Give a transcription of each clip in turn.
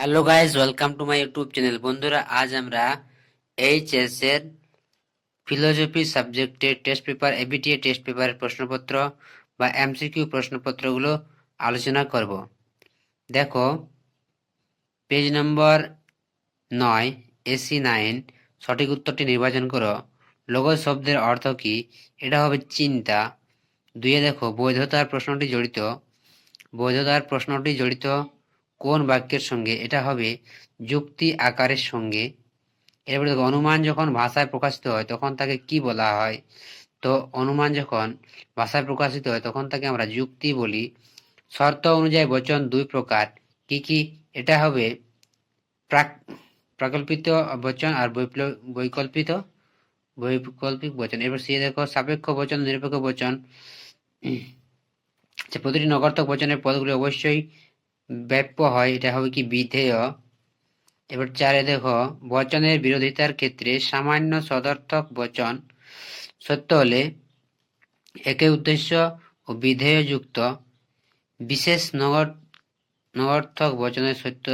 Hello guys, welcome to my YouTube channel. বন্ধুরা, আজ আমরা এইচএস এর ফিলোসফি সাবজেক্টের টেস্ট পেপার, এবিটিএ টেস্ট পেপারের প্রশ্নপত্র বা এমসিকিউ প্রশ্নপত্রগুলো আলোচনা করব। দেখো, পেজ নম্বর 9, AC9, সঠিক উত্তরটি নির্বাচন করো। লোগোস শব্দের অর্থ কি? এটা হবে চিন্তা। 2 দেখো, বৈধতার প্রশ্নটি জড়িত কোন বাক্যের সঙ্গে? এটা হবে যুক্তি আকারের সঙ্গে। এরপরে দেখো, অনুমান যখন ভাষায় প্রকাশিত হয় তখন তাকে কি বলা হয়? তো অনুমান যখন ভাষায় প্রকাশিত হয় তখন তাকে আমরা যুক্তি বলি। শর্ত অনুযায়ী বচন 2 প্রকার, কি কি? এটা হবে প্রাকল্পিত বচন আর বৈকল্পিক বচন। এরপর সে দেখো, সাপেক্ষ বচন, নিরপেক্ষ বচন। প্রতিটি নগর্থক বচনের পদগুলি অবশ্যই ব্যাপ্য হয়, এটা হবে কি? বিধেয়। এবার 4 দেখো, বচনের বিরোধিতার ক্ষেত্রে সামান্য সদর্থক বচন সত্য হলে একই উদ্দেশ্য ও বিধেয় যুক্ত বিশেষ নগর্থক বচনের সত্য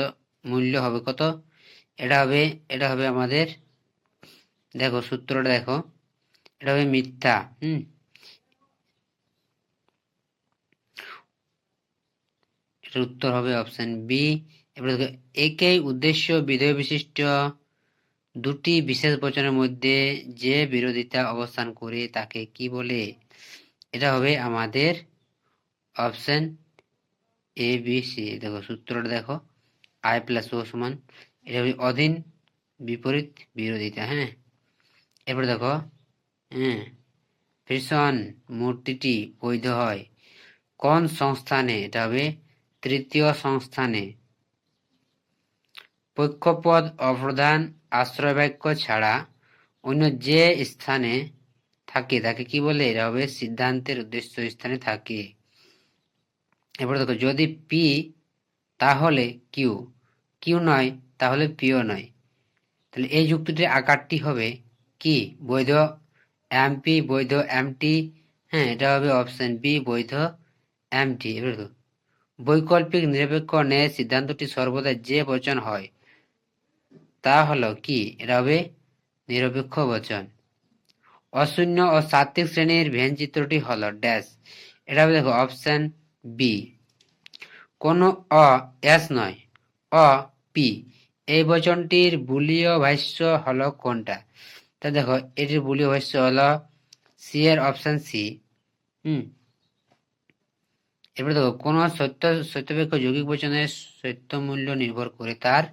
মূল্য হবে কত? এটা হবে আমাদের, দেখো সূত্রটা দেখো, এটা হবে মিথ্যা। এটার উত্তর হবে অপশন বি। এবার দেখো, একই উদ্দেশ্য বিধেয় বিশিষ্ট দুটি বিশেষ বচনের মধ্যে যে বিরোধিতা অবস্থান করে তাকে কি বলে? এটা হবে আমাদের অপশন এ বি সি। দেখো সূত্রটা দেখো, আই প্লাস ও সমান, এটা হবে অধীন বিপরীত বিরোধিতা। এরপরে দেখো, ফ্রিসন মূর্তিটি বৈধ হয় কোন সংস্থানে? এটা হবে তৃতীয় সংস্থানে। পক্ষপদ অপ্রধান আশ্রয় বাক্য ছাড়া অন্য যে স্থানে থাকে তাকে কি বলে? এটা হবে সিদ্ধান্তের উদ্দেশ্য স্থানে থাকে। এরপরে দেখো, যদি পি তাহলে কিউ, কিউ নয় তাহলে পিও নয়। তাহলে এই যুক্তিটির আকারটি হবে কি? বৈধ এমপি, বৈধ এমটি। এটা হবে অপশন বি, বৈধ এমটি। এবার দেখো, বৈকল্পিক নিরপেক্ষ ন্যায় সিদ্ধান্তটি সর্বদা যে বচন হয় তা হলো কি? এটা হবে নিরপেক্ষ বচন। অশূন্য ও সাত্ত্বিক শ্রেণীর ভেনচিত্রটি হলো ড্যাশ। এটা হবে দেখো অপশন বি। কোন অ এস নয়, অ পি, এই বচনটির বুলীয় ভাষ্য হলো কোনটা? তা দেখো, এটির বুলীয় ভাষ্য হলো সি এর অপশন সি। এরপরে দেখো, কোন সত্যপেক্ষ যৌগিক বচনের সত্য মূল্য নির্ভর করে তার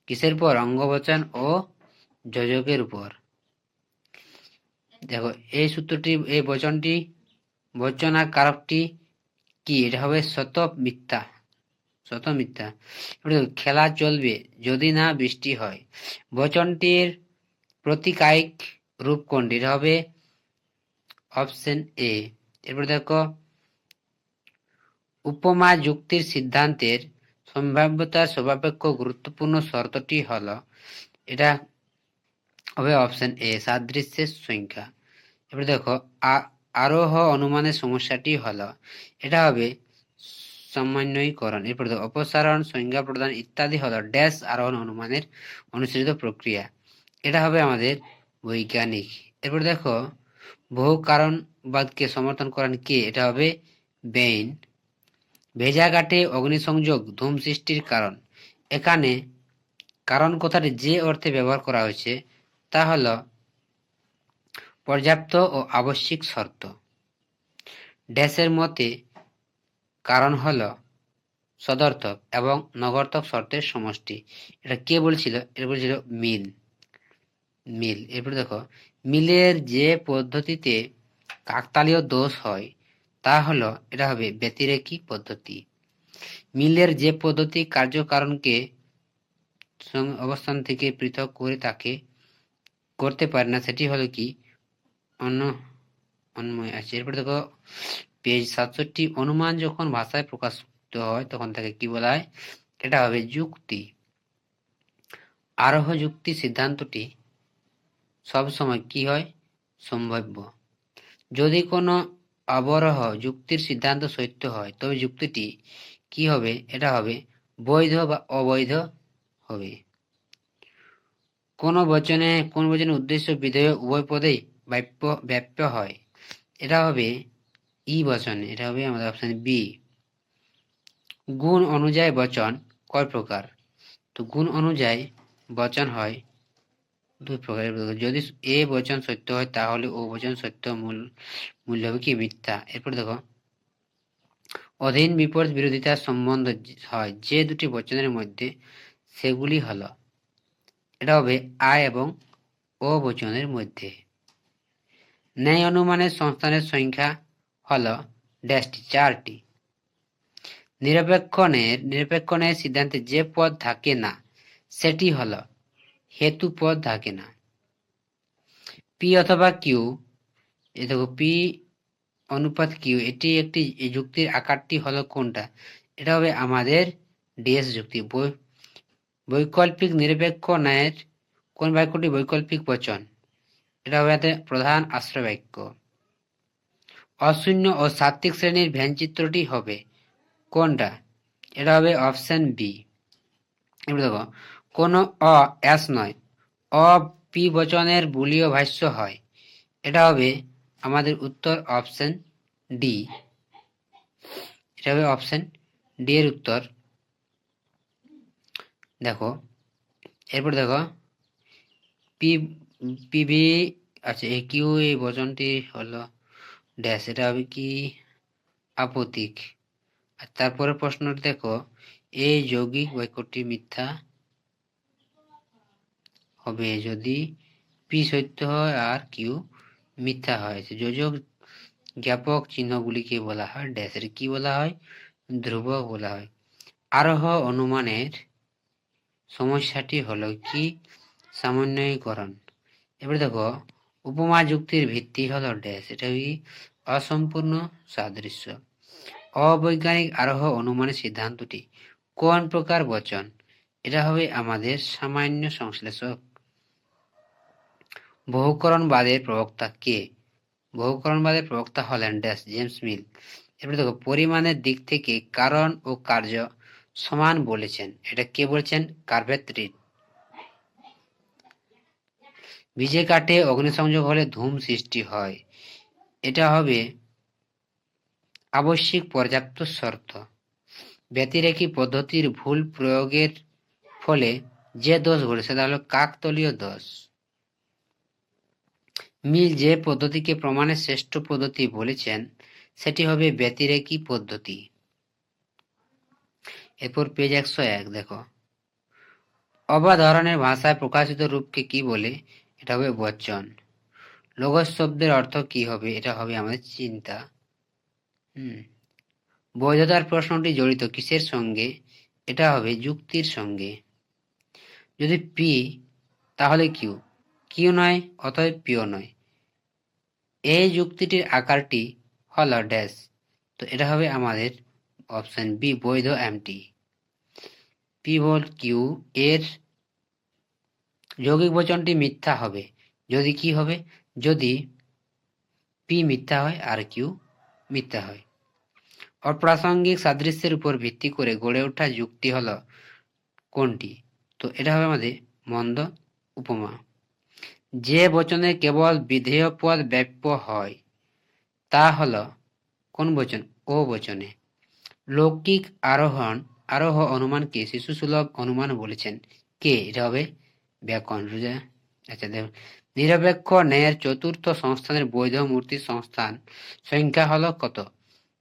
কিসের উপর? অঙ্গবচন ও যোজকের উপর। দেখো, এই সূত্রটি, এই বচনার কারকটি কি? এটা হবে শত মিথ্যা। খেলা চলবে যদি না বৃষ্টি হয়, বচনটির প্রতিকায়িক রূপ কোনটি? এটা হবে অপশন এ। এরপর দেখো, উপমা যুক্তির সিদ্ধান্তের সম্ভাব্যতার সর্বাপেক্ষ গুরুত্বপূর্ণ শর্তটি হলো, এটা হবে অপশন এ, সাদৃশ্যের সংখ্যা। এবার দেখো, আরোহ অনুমানের সমস্যাটি হলো, এটা হবে সমন্বয়করণ। এরপর দেখো, অপসারণ, সংজ্ঞা প্রদান ইত্যাদি হলো ড্যাশ আরোহণ অনুমানের অনুসৃত প্রক্রিয়া। এটা হবে আমাদের বৈজ্ঞানিক। এরপর দেখো, বহু কারণবাদকে সমর্থন করেন কে? এটা হবে বেইন। ভেজা কাঠে অগ্নিসংযোগ ধূম সৃষ্টির কারণ, এখানে কারণ কথাটি যে অর্থে ব্যবহার করা হয়েছে তা হল পর্যাপ্ত ও আবশ্যিক শর্ত। ড্যাশের মতে কারণ হল সদর্থক এবং নগর্থক শর্তের সমষ্টি। এটা কে বলছিল? এটা বলছিল মিল। এরপর দেখো, মিলের যে পদ্ধতিতে কাকতালীয় দোষ হয় তা হলো, এটা হবে ব্যতিরেকী পদ্ধতি। মিলের যে পদ্ধতি কার্যকারণকে অবস্থান থেকে পৃথক করে তাকে করতে পারে না সেটি হলো কি? অন্যময় আছে। এরপর দেখো, পেজ 67, অনুমান যখন ভাষায় প্রকাশিত হয় তখন তাকে কি বলা হয়? এটা হবে যুক্তি। আরোহ যুক্তি সিদ্ধান্তটি সবসময় কি হয়? সম্ভাব্য। যদি কোনো অবরোহ যুক্তির সিদ্ধান্ত সত্য হয় তবে যুক্তিটি কি হবে? এটা হবে বৈধ বা অবৈধ হবে। কোন বচনে উদ্দেশ্য বিধেয় উভয় পদেই ব্যাপ্য হয়, এটা হবে ই বচন, এটা হবে আমাদের অপশন বি। গুণ অনুযায়ী বচন কয় প্রকার? তো গুণ অনুযায়ী বচন হয় দুই প্রকারের। যদি এ বচন সত্য হয় তাহলে ও বচন সত্য, মূল্য হবে কি মিথ্যা। এরপর দেখো, অধীন বিপরীত বিরোধিতার সম্বন্ধ হয় যে দুটি বচনের মধ্যে, সেগুলি হলো, এটা হবে আ এবং ও বচনের মধ্যে। ন্যায় অনুমানের সংস্থানের সংখ্যা হলো ড্যাশটি, 4টি। নিরপেক্ষ ন্যায়ের সিদ্ধান্তে যে পদ থাকে না সেটি হলো হেতু পদ থাকে না। পি অথবা কিউ, এই দেখো পি অনুপাত কিউ, এটি একটি যুক্তির আকারটি হলো কোনটা? এটা হবে আমাদের ডিএস যুক্তি। বৈকল্পিক নিরপেক্ষ ন্যায়ের কোন বাক্যটি বৈকল্পিক বচন? এটা হবে প্রধান আশ্রয় বাক্য। অশূন্য ও সাত্ত্বিক শ্রেণীর ভ্যানচিত্রটি হবে কোনটা? এটা হবে অপশন বি। এবার দেখো, কোন অ এস নয়, অ পি বচনের বুলীয় ভাষ্য হয়, এটা হবে আমাদের উত্তর অপশন ডি। এটা হবে অপশন ডি এর উত্তর। দেখো এরপর দেখো, পিবি, আচ্ছা এই কিউ, এই বচনটি হলো ড্যাশ, এটা হবে কি আপতিক। আর তারপরে প্রশ্নটি দেখো, এই যৌগিক বাক্যটি মিথ্যা হবে যদি পি সত্য হয় আর কিউ মিথ্যা হয়। যোজক জ্ঞাপক চিহ্নগুলিকে বলা হয় ড্যাশের, কি বলা হয়? ধ্রুবক বলা হয়। আরোহ অনুমানের সমস্যাটি হলো কি? সামান্যীকরণ। এবার দেখো, উপমা যুক্তির ভিত্তি হলো ড্যাশ, এটা অসম্পূর্ণ সাদৃশ্য। অবৈজ্ঞানিক আরোহ অনুমানের সিদ্ধান্তটি কোন প্রকার বচন? এটা হবে আমাদের সামান্য সংশ্লেষক। বহুকরণবাদের প্রবক্তা কে? বহুকরণবাদের প্রবক্তা হলেন ড্যাশ, জেমস মিল। এরপরে দেখো, পরিমাণের দিক থেকে কারণ ও কার্য সমান বলেছেন, এটা কে বলেছেন? কার্ভেট রিড। ভিজে কাঠে অগ্নিসংযোগ হলে ধূম সৃষ্টি হয়, এটা হবে আবশ্যিক পর্যাপ্ত শর্ত। ব্যতিরেকী পদ্ধতির ভুল প্রয়োগের ফলে যে দোষ ঘটে সেটা হলো কাকতলীয় দোষ। মিল যে পদ্ধতিকে প্রমাণের শ্রেষ্ঠ পদ্ধতি বলেছেন সেটি হবে ব্যতিরেকী পদ্ধতি। এরপর পেজ 101 দেখো, অবাধরণের ভাষায় প্রকাশিত রূপকে কি বলে? এটা হবে বচন। লোগস শব্দের অর্থ কি হবে? এটা হবে আমাদের চিন্তা। বৈধতার প্রশ্নটি জড়িত কিসের সঙ্গে? এটা হবে যুক্তির সঙ্গে। যদি পি তাহলে কিউ, কিউ নয় অতএব পিও নয়। এই যুক্তিটির আকারটি হল ড্যাশ, তো এটা হবে আমাদের অপশন বি, বৈধ এমটি। পি বল কিউ এর যৌগিক বচনটি মিথ্যা হবে যদি কি হবে? যদি পি মিথ্যা হয় আর কিউ মিথ্যা হয়। অপ্রাসঙ্গিক সাদৃশ্যের উপর ভিত্তি করে গড়ে ওঠা যুক্তি হলো কোনটি? তো এটা হবে আমাদের মন্দ উপমা। যে বচনে কেবল বিধেয় পদ ব্যাপ্য হয় তা হলো কোন বচন? ও বচনে। লৌকিক আরোহ অনুমানকে শিশু সুলভ অনুমান বলেছেন কে? এটা হবে ব্যাকরণ। আচ্ছা দেখুন, নিরপেক্ষ ন্যায়ের চতুর্থ সংস্থানের বৈধ মূর্তি সংস্থান সংখ্যা হলো কত?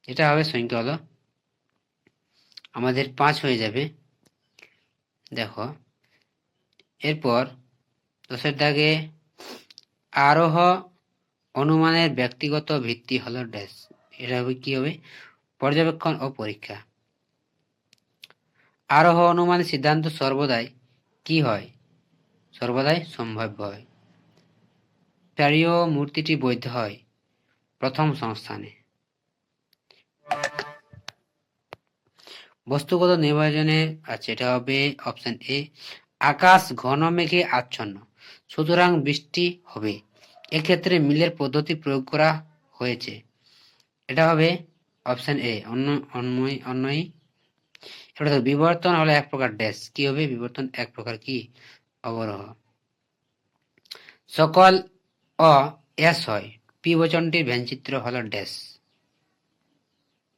এটা হবে সংখ্যা হলো আমাদের 5 হয়ে যাবে। দেখো এরপর 10 দাগে, আরোহ অনুমানের ব্যক্তিগত ভিত্তি হলো ড্যাশ, এটা হবে কি হবে? পর্যবেক্ষণ ও পরীক্ষা। আরোহ অনুমানের সিদ্ধান্ত সর্বদাই কি হয়? সর্বদাই সম্ভাব্য হয়। প্যারিও মূর্তিটি বৈধ হয় প্রথম সংস্থানে। বস্তুগত নির্বাচনে আছে, এটা হবে অপশন এ, আকাশ ঘন মেঘে আচ্ছন্ন সুতরাং বৃষ্টি হবে, এক্ষেত্রে মিলের পদ্ধতি প্রয়োগ করা হয়েছে, এটা হবে অপশন এ, অন্যই। এবার দেখো বিবর্তন হলো এক প্রকার ড্যাশ, কি হবে বিবর্তন এক প্রকার কি অবরোহ। সকল অ এস হয়, পি বচনটির ভ্যানচিত্র হলো ড্যাশ,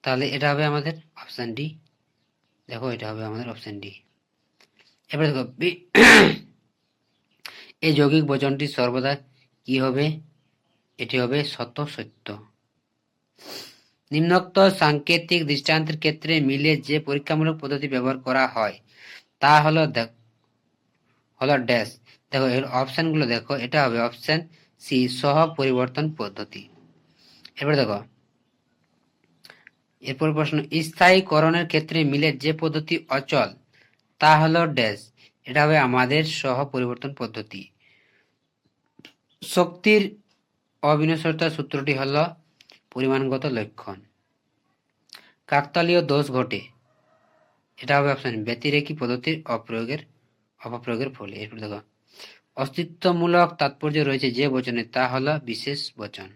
তাহলে এটা হবে আমাদের অপশন ডি। দেখো এটা হবে আমাদের অপশন ডি। এবার দেখো এই যৌগিক বচনটি সর্বদা কি হবে, এটি হবে সত্য সত্য। নিম্নোক্ত সাংকেতিক দৃষ্টান্তের ক্ষেত্রে মিলে যে পরীক্ষামূলক পদ্ধতি ব্যবহার করা হয় তা হলো হলো ড্যাশ। দেখো এর অপশনগুলো দেখো, এটা হবে অপশন সি সহ পরিবর্তন পদ্ধতি। এবার দেখো এরপর প্রশ্ন, স্থায়ীকরণের ক্ষেত্রে মিলের যে পদ্ধতি অচল তা হলো ড্যাশ, এটা হবে আমাদের সহ পরিবর্তন পদ্ধতি। শক্তির অবিনশ্বরতার সূত্রটি হলো পরিমাণগত লক্ষণ। কাকতালীয় দোষ ঘটে, এটা হবে অপশন ব্যতিরেকী পদ্ধতির অপপ্রয়োগের ফলে। এরপর দেখো অস্তিত্বমূলক তাৎপর্য রয়েছে যে বচনে তা হলো বিশেষ বচন।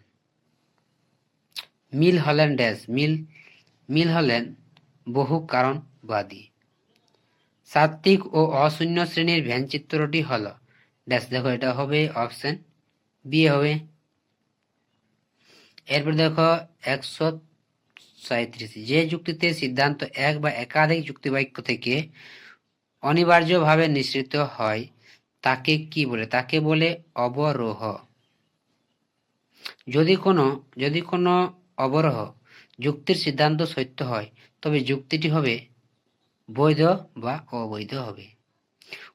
মিল হলেন ড্যাশ, মিল হলেন বহু কারণবাদী। সাত্ত্বিক ও অশূন্য শ্রেণীর ভ্যানচিত্রটি হলো ড্যাশ, দেখো এটা হবে অপশন বি হবে। এরপর দেখো 137, যে যুক্তিতে সিদ্ধান্ত এক বা একাধিক যুক্তিবাক্য থেকে অনিবার্যভাবে নিঃসৃত হয় তাকে কি বলে, তাকে বলে অবরোহ। যদি কোনো অবরোহ যুক্তির সিদ্ধান্ত সত্য হয় তবে যুক্তিটি হবে বৈধ বা অবৈধ হবে।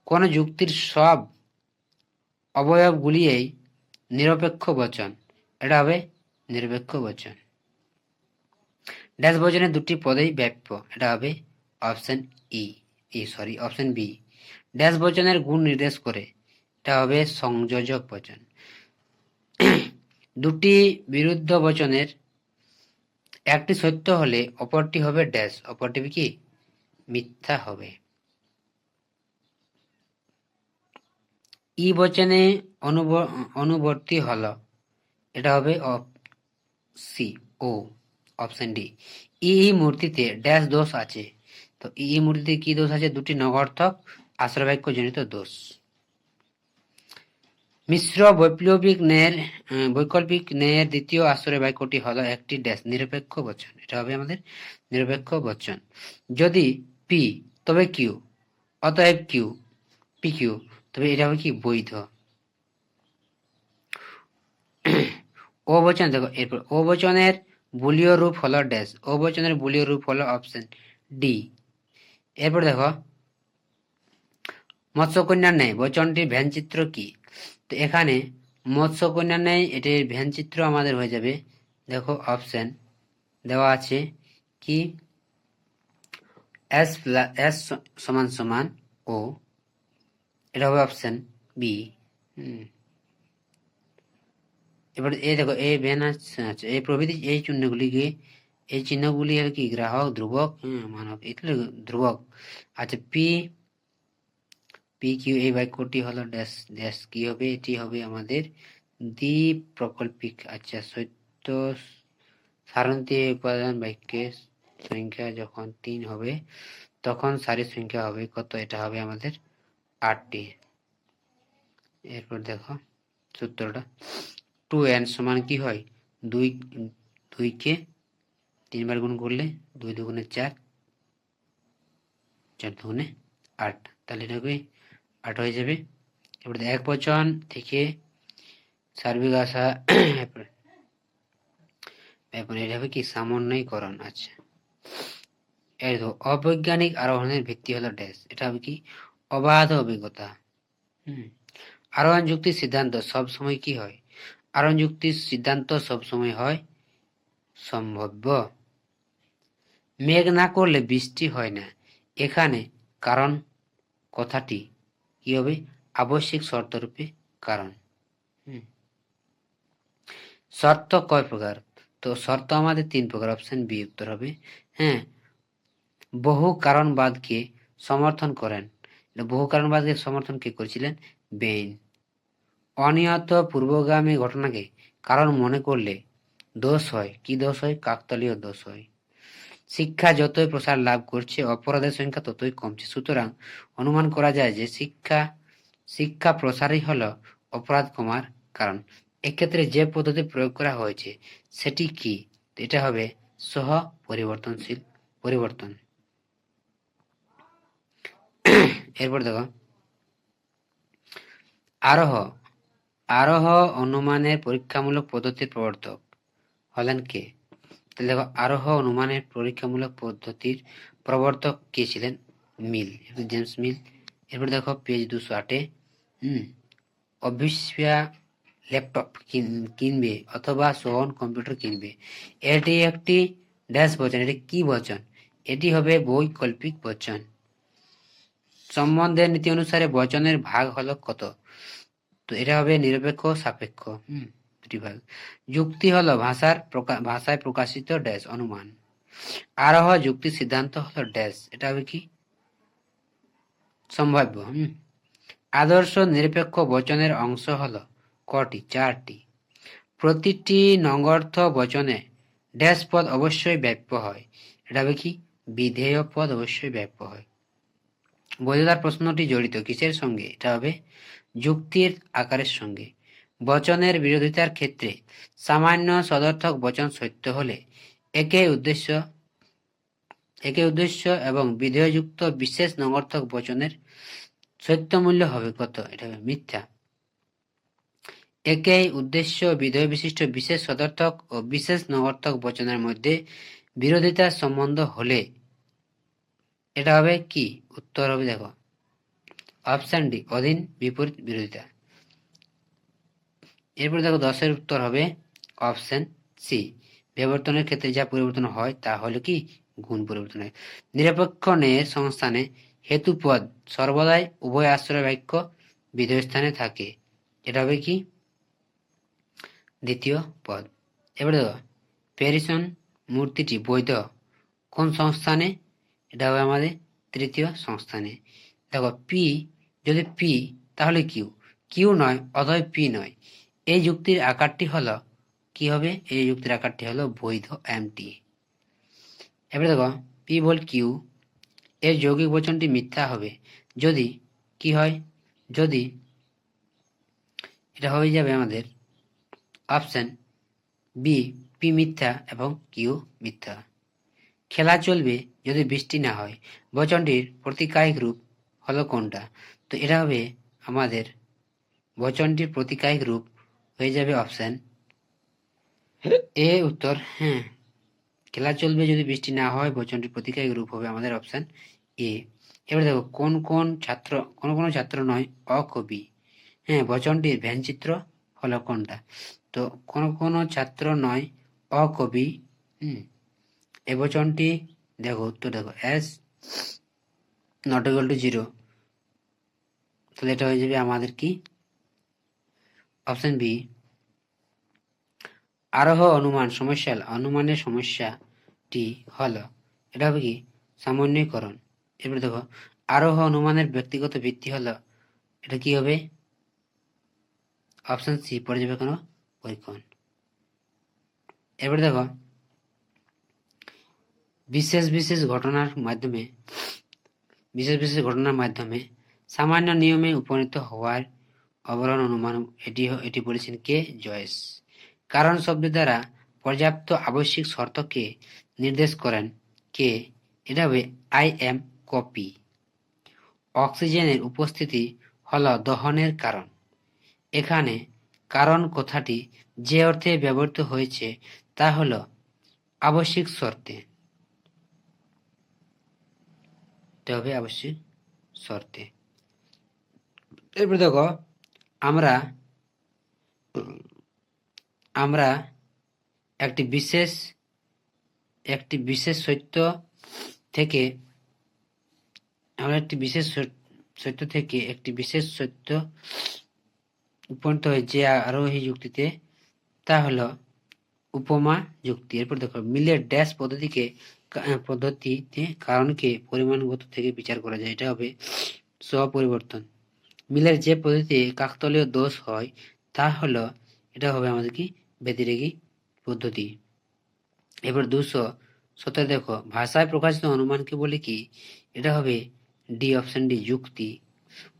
কোন যুক্তির সব অবয়বগুলিই নিরপেক্ষ বচন, এটা হবে নিরপেক্ষ বচন। ড্যাশ বচনের দুটি পদেই ব্যাপ্য, এটা হবে অপশন অপশন বি। ড্যাশ বচনের গুণ নির্দেশ করে, এটা হবে সংযোজক বচন। দুটি বিরুদ্ধ বচনের একটি সত্য হলে অপরটি হবে ড্যাশ, অপরটি কি মিথ্যা হবে। ই বচনে অনুবর্তী হলো, এটা হবে সি ও অপশন ডি। ই মূর্তিতে ড্যাশ দোষ আছে, তো ই মূর্তিতে কি দোষ আছে, দুটি নগর্থক আশ্রয় বাক্য জনিত দোষ। মিশ্র বৈকল্পিক ন্যায়ের দ্বিতীয় আশ্রয় বাক্যটি হলো একটি ড্যাশ নিরপেক্ষ বচন, এটা হবে আমাদের নিরপেক্ষ বচন। যদি পি তবে কিউ, অতএব কিউ পি কিউ, তবে এটা হবে কি বৈধ। ও বচন দেখো, এরপর ও বচনের বুলীয় রূপ হলো ড্যাশ, ও বচনের বুলীয় রূপ হলো অপশন ডি। এরপর দেখো মৎস্যকন্যার ন্যায় বচনটির ভ্যানচিত্র কি, তো এখানে মৎস্যকন্যার ন্যায় এটির ভ্যানচিত্র আমাদের হয়ে যাবে, দেখো অপশন দেওয়া আছে কি এস সমান সমান ও, এটা হবে অপশন বি। এবার এই দেখো এই ভ্যান আছে এই প্রভৃতি এই চিহ্নগুলিকে, এই চিহ্নগুলি আর কি গ্রাহক ধ্রুবক মানব এগুলো ধ্রুবক। আচ্ছা পি কিউ এই বাক্যটি হলো ড্যাশ ড্যাশ কি হবে, এটি হবে আমাদের দ্বি প্রকল্পিক। আচ্ছা সত্য সারণীতে উপাদান বাক্যের সংখ্যা যখন 3 হবে তখন সারির সংখ্যা হবে কত, এটা হবে আমাদের 8টি। এরপর দেখো সূত্রটা 2n সমান কি হয়, 2কে 3 বার গুণ করলে 2 দুগুণে 4, 4 দুগুণে 8, তাহলে এটা হবে 8 হয়ে যাবে। এবার এক বচন থেকে সার্বিক আসা এখন এটা হবে কি সামান্যীকরণ। আচ্ছা এই দেখো অবৈজ্ঞানিক আরোহণের ভিত্তি হলো ড্যাশ, এটা হবে কি অবাধ অভিজ্ঞতা। আরোহণ যুক্তির সিদ্ধান্ত সব সময় কি হয়, আরোহণ যুক্তির সিদ্ধান্ত সব সময় হয় সম্ভাব্য। মেঘ না করলে বৃষ্টি হয় না, এখানে কারণ কথাটি কি হবে আবশ্যিক শর্ত রূপে কারণ। শর্ত কয় প্রকার, তো শর্ত আমাদের 3 প্রকার, অপশন বি উত্তর হবে। বহু কারণবাদকে সমর্থন করেন, বহু কারণবাদকে সমর্থন কে করেছিলেন, বেইন। অনিয়ত পূর্বগামী ঘটনাকে কারণ মনে করলে দোষ হয়, কি দোষ হয়, কাকতালীয় দোষ হয়। শিক্ষা যতই প্রসার লাভ করছে অপরাধের সংখ্যা ততই কমছে। সুতরাং অনুমান করা যায় যে শিক্ষা প্রসারই হলো অপরাধ কমার কারণ। এক্ষেত্রে যে পদ্ধতি প্রয়োগ করা হয়েছে সেটি কি? এটা হবে সহ পরিবর্তনশীল পরিবর্তন। এরপর দেখো আরোহ অনুমানের পরীক্ষামূলক পদ্ধতির প্রবর্তক হলেন কে? তাহলে দেখো আরোহ অনুমানের পরীক্ষামূলক পদ্ধতির প্রবর্তক কে ছিলেন? মিল, জেমস মিল। এরপর দেখো পেজ 208 অভিস্পিয়া ল্যাপটপ কিনবে অথবা সোহন কম্পিউটার কিনবে। এটি একটি ড্যাশ বচন। এটি কি বচন? এটি হবে বৈকল্পিক বচন। সম্বন্ধের নীতি অনুসারে বচনের ভাগ হলো কত? তো এটা হবে নিরপেক্ষ সাপেক্ষ। দুটি ভাগ। যুক্তি হলো ভাষায় প্রকাশিত ড্যাশ অনুমান। আরোহ যুক্তি সিদ্ধান্ত হলো ড্যাশ। এটা হবে কি? সম্ভাব্য। আদর্শ নিরপেক্ষ বচনের অংশ হলো কটি? 4টি। প্রতিটি নঙ্গর্থ বচনে ড্যাশ পদ অবশ্যই ব্যাপ্য হয়। এটা হবে কি? বিধেয় পদ অবশ্যই ব্যাপ্য হয়। বৈধতার প্রশ্নটি জড়িত কিসের সঙ্গে? এটা হবে যুক্তির আকারের সঙ্গে। বচনের বিরোধিতার ক্ষেত্রে সামান্য সদর্থক বচন সত্য হলে একই উদ্দেশ্য এবং বিধেয়যুক্ত বিশেষ নঙ্গর্থক বচনের সত্য মূল্য হবে কত? এটা হবে মিথ্যা। একই উদ্দেশ্য বিধেয় বিশিষ্ট বিশেষ সদর্থক ও বিশেষ নঙ্গর্থক বচনের মধ্যে বিরোধিতার সম্বন্ধ হলে এটা হবে কি? উত্তর হবে দেখো অপশন ডি, অধীন বিপরীত বিরোধিতা। এরপর দেখো 10-এর উত্তর হবে অপশন সি, বিবর্তনের ক্ষেত্রে যা পরিবর্তন হয় তা হলে কি? গুণ পরিবর্তন হয়। নিরপেক্ষ ন্যায়ের সংস্থানে হেতুপদ সর্বদাই উভয় আশ্রয় বাক্য বিধেয় স্থানে থাকে। এটা হবে কি? দ্বিতীয় পদ। এবার দেখো প্যারিসন মূর্তিটি বৈধ কোন সংস্থানে? এটা হবে আমাদের তৃতীয় সংস্থানে। দেখো পি, যদি পি তাহলে কিউ নয়, অতএব পি নয়। এই যুক্তির আকারটি হলো কি হবে? এই যুক্তির আকারটি হলো বৈধ এমটি। এবারে দেখো পি বল কিউ এর যৌগিক বচনটি মিথ্যা হবে যদি কি হয়? যদি এটা হয়ে যাবে আমাদের অপশন বি, পি মিথ্যা এবং কিউ মিথ্যা। খেলা চলবে যদি বৃষ্টি না হয়। বচনটির প্রতিকায়িক রূপ হলো কোনটা? তো এটা হবে আমাদের বচনটির প্রতিকায়িক রূপ হয়ে যাবে অপশন এ উত্তর। খেলা চলবে যদি বৃষ্টি না হয়, বচনটির প্রতিকায়িক রূপ হবে আমাদের অপশন এ। এবার দেখো কোন কোন ছাত্র নয় অকবি। বচনটির ভ্যানচিত্র হলো কোনটা? তো কোন ছাত্র নয় অকবি। এই বচনটি দেখো উত্তর দেখো এস নট ইকুয়াল টু 0। তাহলে এটা হয়ে যাবে আমাদের কি? Option B. আরোহ অনুমানের সমস্যাটি হলো এটা হবে কি? সামান্যীকরণ। এরপরে দেখো আরোহ অনুমানের ব্যক্তিগত ভিত্তি হলো এটা কি হবে? অপশন সি, পর্যবেক্ষণ পরীক্ষণ। এরপরে দেখো বিশেষ ঘটনার মাধ্যমে সামান্য নিয়মে উপনীত হওয়ার অবলম্বন অনুমান, এটি বলেছেন কে? জয়েস। কারণ শব্দ দ্বারা পর্যাপ্ত আবশ্যিক শর্তকে নির্দেশ করেন কে? এটা হবে আই এম কপি। অক্সিজেনের উপস্থিতি হলো দহনের কারণ। এখানে কারণ কথাটি যে অর্থে ব্যবহৃত হয়েছে তা হলো আবশ্যিক শর্তে। এটা হবে আবশ্যিক শর্তে। এরপর দেখো আমরা একটি বিশেষ সত্য থেকে একটি বিশেষ সত্য উপনীত হয় যে আরোহী যুক্তিতে, তা হলো উপমা যুক্তি। এরপর দেখো মিলের ড্যাশ পদ্ধতিতে কারণকে পরিমাণগত থেকে বিচার করা যায়। এটা হবে স্বপরিবর্তন। মিলের যে পদ্ধতিতে কাকতালীয় দোষ হয় তা হলো এটা হবে আমাদের কি? ব্যতিরেকী পদ্ধতি। এবার 200 সতেরো দেখো, ভাষায় প্রকাশিত অনুমানকে বলে কি? এটা হবে ডি, অপশন ডি, যুক্তি।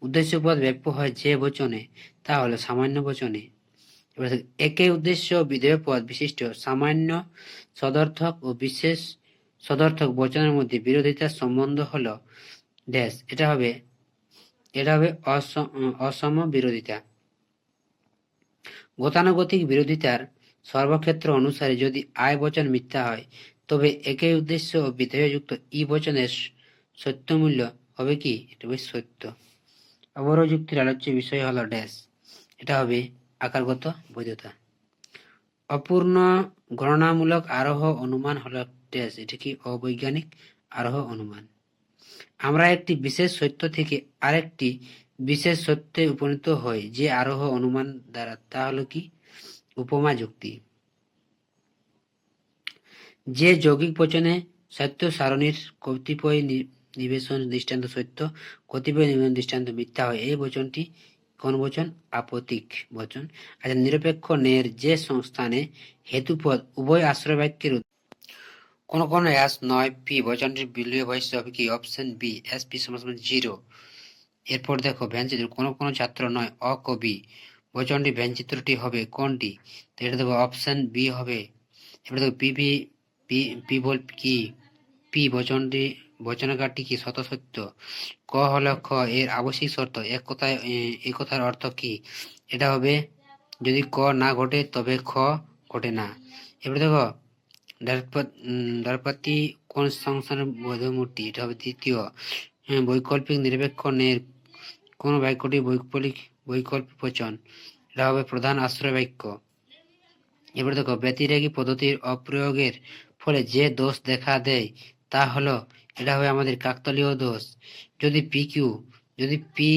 উদ্দেশ্যপদ ব্যাপ্য হয় যে বচনে, তা হলো সামান্য বচনে। এবার একই উদ্দেশ্য বিধেয় পদ বিশিষ্ট সামান্য সদর্থক ও বিশেষ সদর্থক বচনের মধ্যে বিরোধিতার সম্বন্ধ হলো ড্যাশ। এটা হবে অসম বিরোধিতা। গতানুগতিক বিরোধিতার সর্বক্ষেত্র অনুসারে যদি আয় বচন মিথ্যা হয়, তবে একই উদ্দেশ্য ও বিধেয়যুক্ত ই বচনের সত্যমূল্য হবে কি? এটা হবে সত্য। অবরোহ যুক্তির আলোচ্য বিষয় হলো ড্যাশ। এটা হবে আকারগত বৈধতা। অপূর্ণ গণনামূলক আরোহ অনুমান হলো ড্যাশ। এটা কি? অবৈজ্ঞানিক আরোহ অনুমান। আমরা একটি বিশেষ সত্য থেকে আরেকটি বিশেষ সত্যে উপনীত হই যে আরোহ অনুমান দ্বারা, তা হলো কি? উপমা যুক্তি। যে যৌগিক বচনে সত্য সারণীর কতিপয় নিবেশন দৃষ্টান্ত সত্য, কতিপয় নিবেশন দৃষ্টান্ত মিথ্যা হয়, এই বচনটি কোন বচন? আপতিক বচন। আচ্ছা, নিরপেক্ষ ন্যায়ের যে সংস্থানে হেতুপদ উভয় আশ্রয় বাক্যের কোন কোন এস নয় পি বচনটির বিলীয় বৈশিষ্ট্য হবে কি? অপশন বি, এস পি সমান 0। এরপর দেখো, ব্যঞ্চিত্র কোন কোন ছাত্র নয় অকবি বচনটি ব্যঞ্চিত্রটি হবে কোনটি? তো এটা দেখো অপশন বি হবে। এবার দেখো পি পি পি পি বল কি? পি বচনটি বচনাকারটি কি? শত সত্য। ক হলো খ এর আবশ্যিক শর্ত। এক কথায় এই কথার অর্থ কি? এটা হবে যদি ক না ঘটে তবে খ ঘটে না। এবার দেখো দ্বারপাতি কোন সংস্থানের বোধমূর্তি? এটা হবে দ্বিতীয়। বৈকল্পিক নিরপেক্ষ ন্যায়ের কোন বাক্যটি বৈকল্পিক বচন? এটা হবে প্রধান আশ্রয় বাক্য। এবার দেখো, ব্যতিরেকী পদ্ধতির অপ্রয়োগের ফলে যে দোষ দেখা দেয় তা হলো, এটা হবে আমাদের কাকতালীয় দোষ। যদি পি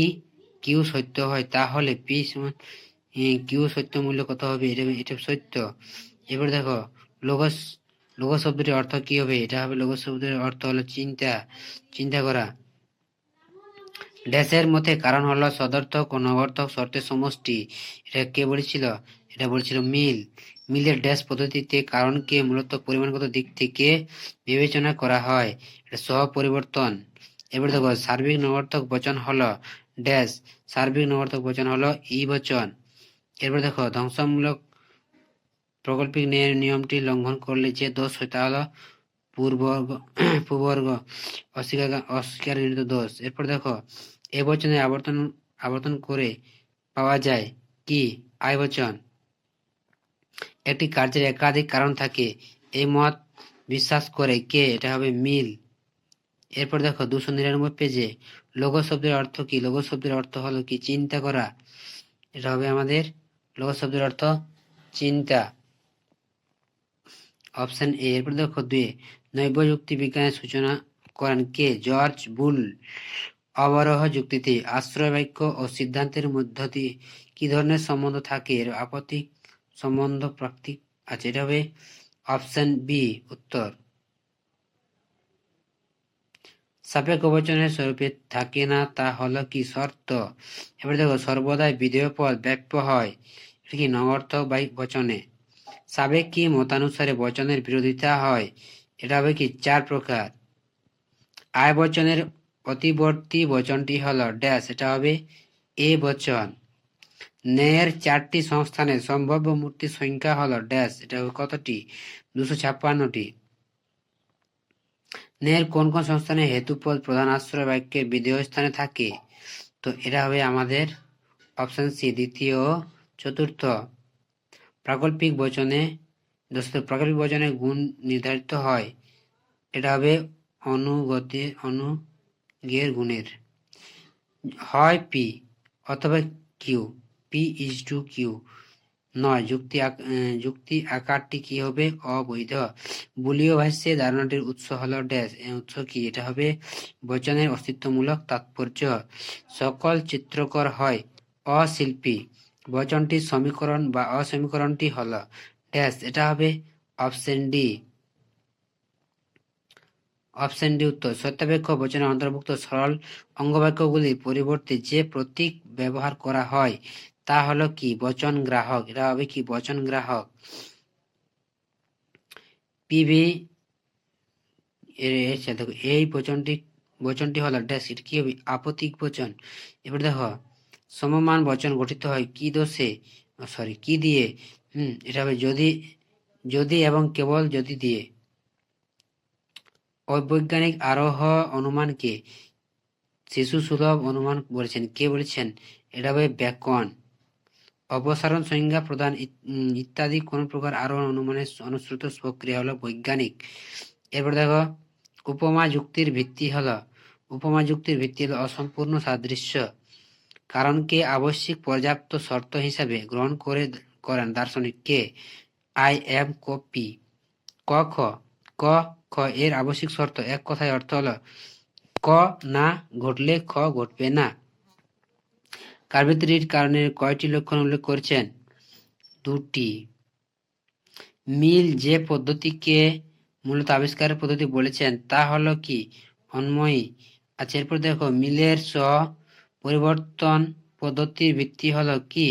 কিউ সত্য হয়, তাহলে পি সমান কিউ সত্য মূল্য কত হবে? এটা সত্য। এবার দেখো, লোগস লোগো শব্দটির অর্থ কি হবে? এটা হবে লোগো শব্দের অর্থ হলো চিন্তা করা। ড্যাশের মতে কারণ হলো সদর্থক ও নগর্থক শর্তের সমষ্টি। এটা কে বলেছিল? এটা বলেছিল মিল। মিলের ড্যাশ পদ্ধতিতে কারণকে মূলত পরিমাণগত দিক থেকে বিবেচনা করা হয়। এটা সহ পরিবর্তন। এবার দেখো, সার্বিক নগর্থক বচন হলো ড্যাশ। সার্বিক নগর্থক বচন হলো ই বচন। এরপর দেখো, ধ্বংসমূলক প্রকল্পিক ন্যায়ের নিয়মটি লঙ্ঘন করলে যে দোষ হয় তা হলো পূর্ববর্গ অস্বীকারজনিত দোষ। এরপর দেখো, এ বচনে আবর্তন করে পাওয়া যায় কি? আয় বচন। একটি কার্যের একাধিক কারণ থাকে এই মত বিশ্বাস করে কে? এটা হবে মিল। এরপর দেখো 299 পেজে লোগো শব্দের অর্থ কি? লোগো শব্দের অর্থ হলো কি? চিন্তা করা। এটা হবে আমাদের লোগো শব্দের অর্থ চিন্তা। Option A. এরপর দেখো 2, নৈব যুক্তি বিজ্ঞানের সূচনা করেন কে? জর্জ বুল। অবরোহ যুক্তিতে আশ্রয় বাক্য ও সিদ্ধান্তের মধ্য দিয়ে কি ধরনের সম্বন্ধ থাকে? এর আপত্তিক সম্বন্ধ প্রাকৃতিক আছে। এটা হবে অপশন বি উত্তর। সাপেক্ষ বচনের স্বরূপে থাকে না, তা হলো কি? শর্ত। এবার দেখো, সর্বদাই বিধেয় পদ ব্যাপ্য হয় এটা কি? নগর্থক বচনে। সাবেক কি মতানুসারে বচনের বিরোধিতা হয়? এটা হবে কি? 4 প্রকার। আয় বচনের অতিবর্তী বচনটি হলো ড্যাশ। এটা হবে এ বচন। ন্যায়ের 4টি সংস্থানের সম্ভাব্য মূর্তির সংখ্যা হলো ড্যাশ। এটা হবে কতটি? 256টি। ন্যায়ের কোন কোন সংস্থানে হেতুপদ প্রধান আশ্রয় বাক্যের বিধেয় স্থানে থাকে? তো এটা হবে আমাদের অপশন সি দ্বিতীয় ও চতুর্থ। প্রাকল্পিক বচনে গুণ নির্ধারিত হয়। এটা হবে অনুগের গুণের। হয় পি অথবা Q. P is to Q নয়। যুক্তি আকারটি কি হবে? অবৈধ। বুলীয় ভাষ্যে ধারণাটির উৎস হলো ড্যাশ। উৎস কি? এটা হবে বচনের অস্তিত্বমূলক তাৎপর্য। সকল চিত্রকর হয় অশিল্পী। বচনটির সমীকরণ বা অসমীকরণটি হলো ড্যাশ। এটা হবে অপশন ডি। অপশন ডি উত্তর। সত্যাপেক্ষ বচনের অন্তর্ভুক্ত সরল অঙ্গবাক্যগুলির পরিবর্তে যে প্রতীক ব্যবহার করা হয় তা হলো কি? বচন গ্রাহক। এটা হবে কি? বচন গ্রাহক। পিভি দেখো এই বচনটি হলো ড্যাশ, এটা কি হবে? আপতিক বচন। এবার দেখো সমমান বচন গঠিত হয় কি দোষে, কি দিয়ে? এটা হবে যদি, যদি এবং কেবল যদি দিয়ে। অবৈজ্ঞানিক আরোহ অনুমানকে শিশু সুলভ অনুমান বলেছেন, কে বলেছেন? এটা হবে ব্যাকরণ। অপসারণ, সংজ্ঞা প্রদান ইত্যাদি কোন প্রকার আরোহণ অনুমানের অনুসৃত প্রক্রিয়া হলো বৈজ্ঞানিক। এরপর দেখো উপমা যুক্তির ভিত্তি হলো অসম্পূর্ণ সাদৃশ্য কারণকে আবশ্যিক পর্যাপ্ত শর্ত হিসাবে গ্রহণ করেন দার্শনিক কে? I am copy. ক খ এর আবশ্যিক শর্ত, এক কথায় অর্থ হলো ক না ঘটলে খ ঘটবে না। কার্বুরেটরির কারণের কয়টি লক্ষণ উল্লেখ করেছেন? 2টি। মিল যে পদ্ধতিকে মূলত আবিষ্কারের পদ্ধতি বলেছেন তা হলো কি? অন্বয়ী। আচ্ছা, এরপর দেখো মিলের পরিবর্তন পদ্ধতির ভিত্তি হলো কি?